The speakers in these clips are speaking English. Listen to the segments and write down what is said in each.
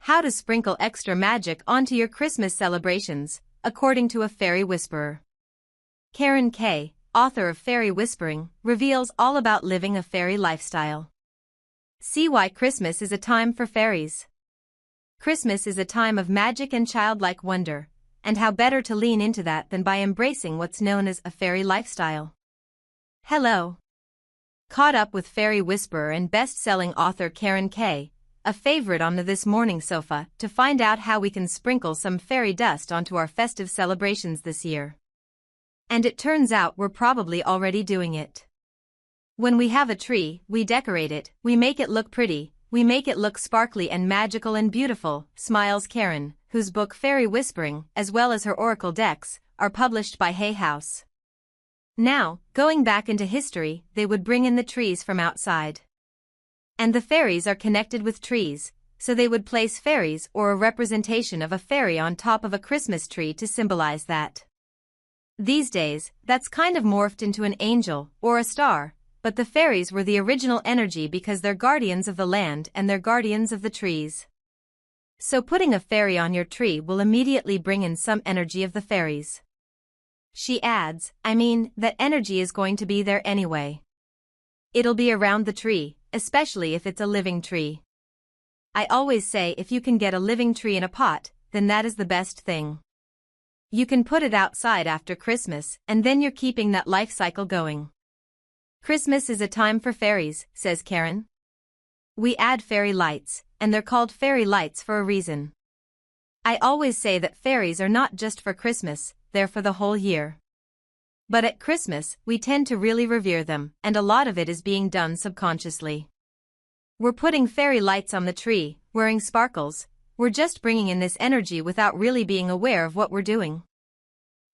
How to Sprinkle Extra Magic Onto Your Christmas Celebrations, according to a fairy whisperer. Karen K., author of Fairy Whispering, reveals all about living a fairy lifestyle. See why Christmas is a time for fairies. Christmas is a time of magic and childlike wonder, and how better to lean into that than by embracing what's known as a fairy lifestyle. Hello. Caught up with fairy whisperer and best-selling author Karen K., a favorite on the This Morning sofa, to find out how we can sprinkle some fairy dust onto our festive celebrations this year. And it turns out we're probably already doing it. When we have a tree, we decorate it, we make it look pretty, we make it look sparkly and magical and beautiful, smiles Karen, whose book Fairy Whispering, as well as her oracle decks, are published by Hay House. Now, going back into history, they would bring in the trees from outside. And the fairies are connected with trees, so they would place fairies or a representation of a fairy on top of a Christmas tree to symbolize that. These days, that's kind of morphed into an angel or a star, but the fairies were the original energy because they're guardians of the land and they're guardians of the trees. So putting a fairy on your tree will immediately bring in some energy of the fairies. She adds, that energy is going to be there anyway. It'll be around the tree, especially if it's a living tree. I always say if you can get a living tree in a pot, then that is the best thing. You can put it outside after Christmas, and then you're keeping that life cycle going. Christmas is a time for fairies, says Karen. We add fairy lights, and they're called fairy lights for a reason. I always say that fairies are not just for Christmas, they're for the whole year. But at Christmas, we tend to really revere them, and a lot of it is being done subconsciously. We're putting fairy lights on the tree, wearing sparkles, we're just bringing in this energy without really being aware of what we're doing.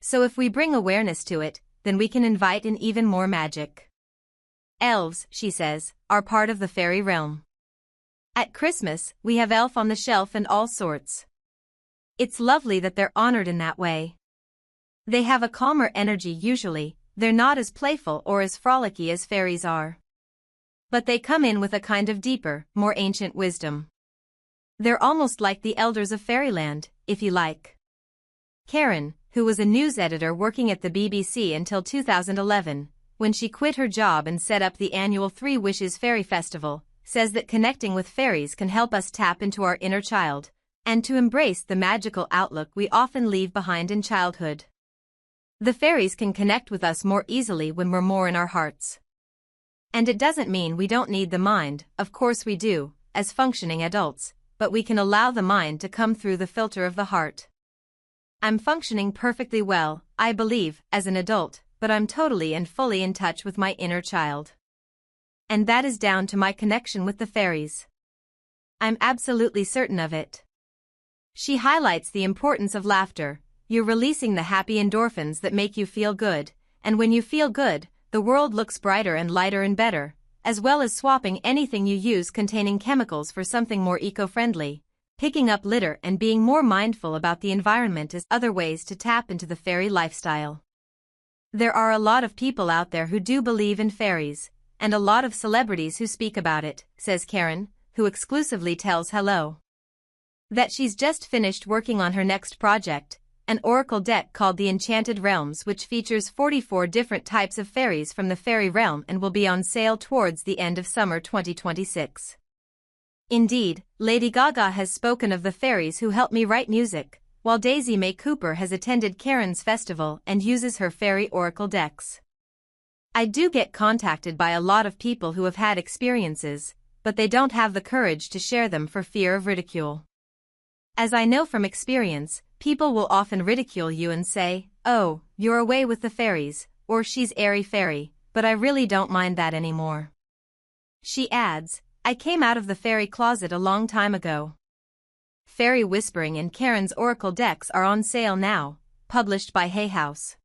So if we bring awareness to it, then we can invite in even more magic. Elves, she says, are part of the fairy realm. At Christmas, we have elf on the shelf and all sorts. It's lovely that they're honored in that way. They have a calmer energy usually, they're not as playful or as frolicky as fairies are. But they come in with a kind of deeper, more ancient wisdom. They're almost like the elders of fairyland, if you like. Karen, who was a news editor working at the BBC until 2011, when she quit her job and set up the annual Three Wishes Fairy Festival, says that connecting with fairies can help us tap into our inner child, and to embrace the magical outlook we often leave behind in childhood. The fairies can connect with us more easily when we're more in our hearts. And it doesn't mean we don't need the mind, of course we do, as functioning adults, but we can allow the mind to come through the filter of the heart. I'm functioning perfectly well, I believe, as an adult, but I'm totally and fully in touch with my inner child. And that is down to my connection with the fairies. I'm absolutely certain of it. She highlights the importance of laughter. You're releasing the happy endorphins that make you feel good, and when you feel good, the world looks brighter and lighter and better, as well as swapping anything you use containing chemicals for something more eco-friendly, picking up litter and being more mindful about the environment as other ways to tap into the fairy lifestyle. There are a lot of people out there who do believe in fairies, and a lot of celebrities who speak about it, says Karen, who exclusively tells Hello that she's just finished working on her next project, an oracle deck called the Enchanted Realms, which features 44 different types of fairies from the fairy realm and will be on sale towards the end of summer 2026. Indeed, Lady Gaga has spoken of the fairies who help me write music, while Daisy May Cooper has attended Karen's festival and uses her fairy oracle decks. I do get contacted by a lot of people who have had experiences, but they don't have the courage to share them for fear of ridicule. As I know from experience, people will often ridicule you and say, "Oh, you're away with the fairies," or "she's airy fairy," but I really don't mind that anymore. She adds, "I came out of the fairy closet a long time ago." Fairy Whispering and Karen's oracle decks are on sale now, published by Hay House.